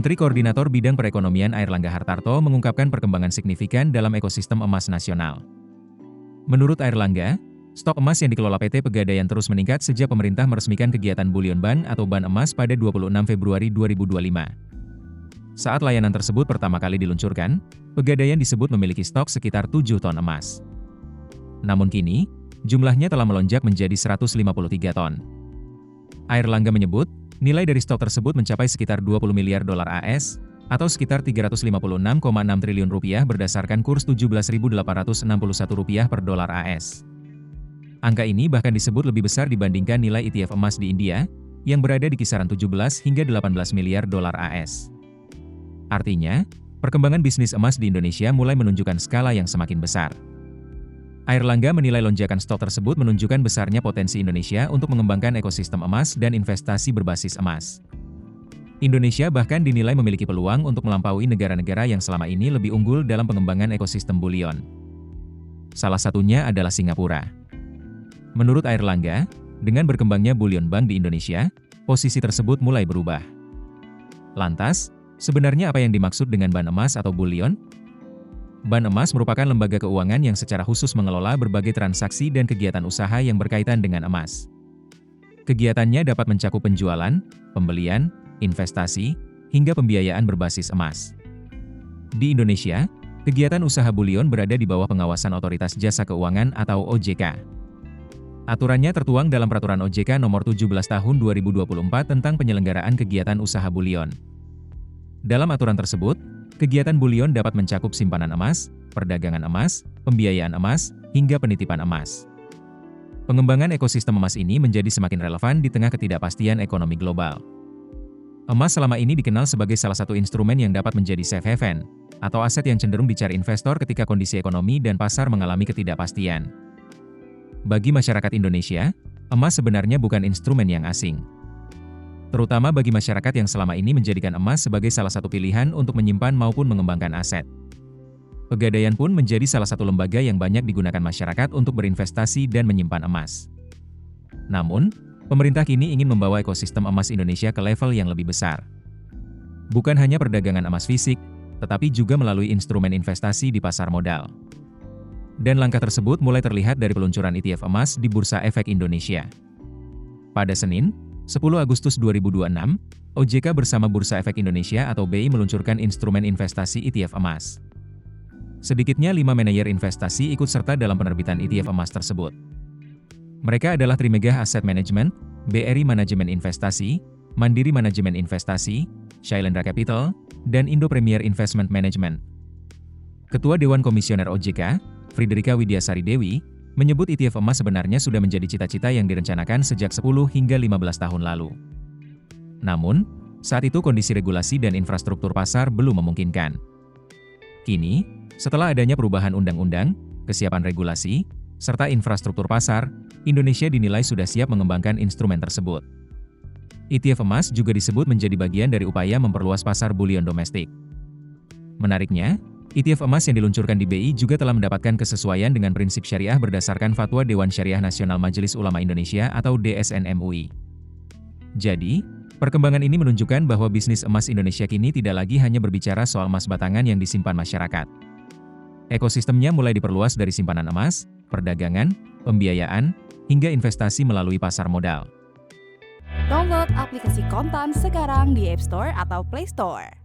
Menteri Koordinator Bidang Perekonomian Airlangga Hartarto mengungkapkan perkembangan signifikan dalam ekosistem emas nasional. Menurut Airlangga, stok emas yang dikelola PT Pegadaian terus meningkat sejak pemerintah meresmikan kegiatan bullion ban atau ban emas pada 26 Februari 2025. Saat layanan tersebut pertama kali diluncurkan, Pegadaian disebut memiliki stok sekitar 7 ton emas. Namun kini, jumlahnya telah melonjak menjadi 153 ton. Airlangga menyebut, nilai dari stok tersebut mencapai sekitar 20 miliar dolar AS, atau sekitar 356,6 triliun rupiah berdasarkan kurs 17.861 rupiah per dolar AS. Angka ini bahkan disebut lebih besar dibandingkan nilai ETF emas di India, yang berada di kisaran 17 hingga 18 miliar dolar AS. Artinya, perkembangan bisnis emas di Indonesia mulai menunjukkan skala yang semakin besar. Airlangga menilai lonjakan stok tersebut menunjukkan besarnya potensi Indonesia untuk mengembangkan ekosistem emas dan investasi berbasis emas. Indonesia bahkan dinilai memiliki peluang untuk melampaui negara-negara yang selama ini lebih unggul dalam pengembangan ekosistem bullion. Salah satunya adalah Singapura. Menurut Airlangga, dengan berkembangnya bullion bank di Indonesia, posisi tersebut mulai berubah. Lantas, sebenarnya apa yang dimaksud dengan ban emas atau bullion? Ban emas merupakan lembaga keuangan yang secara khusus mengelola berbagai transaksi dan kegiatan usaha yang berkaitan dengan emas. Kegiatannya dapat mencakup penjualan, pembelian, investasi, hingga pembiayaan berbasis emas. Di Indonesia, kegiatan usaha bullion berada di bawah pengawasan Otoritas Jasa Keuangan atau OJK. Aturannya tertuang dalam Peraturan OJK Nomor 17 Tahun 2024 tentang penyelenggaraan kegiatan usaha bullion. Dalam aturan tersebut, kegiatan bullion dapat mencakup simpanan emas, perdagangan emas, pembiayaan emas, hingga penitipan emas. Pengembangan ekosistem emas ini menjadi semakin relevan di tengah ketidakpastian ekonomi global. Emas selama ini dikenal sebagai salah satu instrumen yang dapat menjadi safe haven, atau aset yang cenderung dicari investor ketika kondisi ekonomi dan pasar mengalami ketidakpastian. Bagi masyarakat Indonesia, emas sebenarnya bukan instrumen yang asing. Terutama bagi masyarakat yang selama ini menjadikan emas sebagai salah satu pilihan untuk menyimpan maupun mengembangkan aset. Pegadaian pun menjadi salah satu lembaga yang banyak digunakan masyarakat untuk berinvestasi dan menyimpan emas. Namun, pemerintah kini ingin membawa ekosistem emas Indonesia ke level yang lebih besar. Bukan hanya perdagangan emas fisik, tetapi juga melalui instrumen investasi di pasar modal. Dan langkah tersebut mulai terlihat dari peluncuran ETF emas di Bursa Efek Indonesia. Pada Senin, 10 Agustus 2026, OJK bersama Bursa Efek Indonesia atau BI meluncurkan instrumen investasi ETF emas. Sedikitnya 5 manajer investasi ikut serta dalam penerbitan ETF emas tersebut. Mereka adalah Trimegah Asset Management, BRI Manajemen Investasi, Mandiri Manajemen Investasi, Shailendra Capital, dan Indo Premier Investment Management. Ketua Dewan Komisioner OJK, Friederika Widyasari Dewi, menyebut ETF emas sebenarnya sudah menjadi cita-cita yang direncanakan sejak 10 hingga 15 tahun lalu. Namun, saat itu kondisi regulasi dan infrastruktur pasar belum memungkinkan. Kini, setelah adanya perubahan undang-undang, kesiapan regulasi, serta infrastruktur pasar, Indonesia dinilai sudah siap mengembangkan instrumen tersebut. ETF emas juga disebut menjadi bagian dari upaya memperluas pasar bullion domestik. Menariknya, ETF emas yang diluncurkan di BI juga telah mendapatkan kesesuaian dengan prinsip syariah berdasarkan Fatwa Dewan Syariah Nasional Majelis Ulama Indonesia atau DSN MUI. Jadi, perkembangan ini menunjukkan bahwa bisnis emas Indonesia kini tidak lagi hanya berbicara soal emas batangan yang disimpan masyarakat. Ekosistemnya mulai diperluas dari simpanan emas, perdagangan, pembiayaan, hingga investasi melalui pasar modal. Download aplikasi Kontan sekarang di App Store atau Play Store.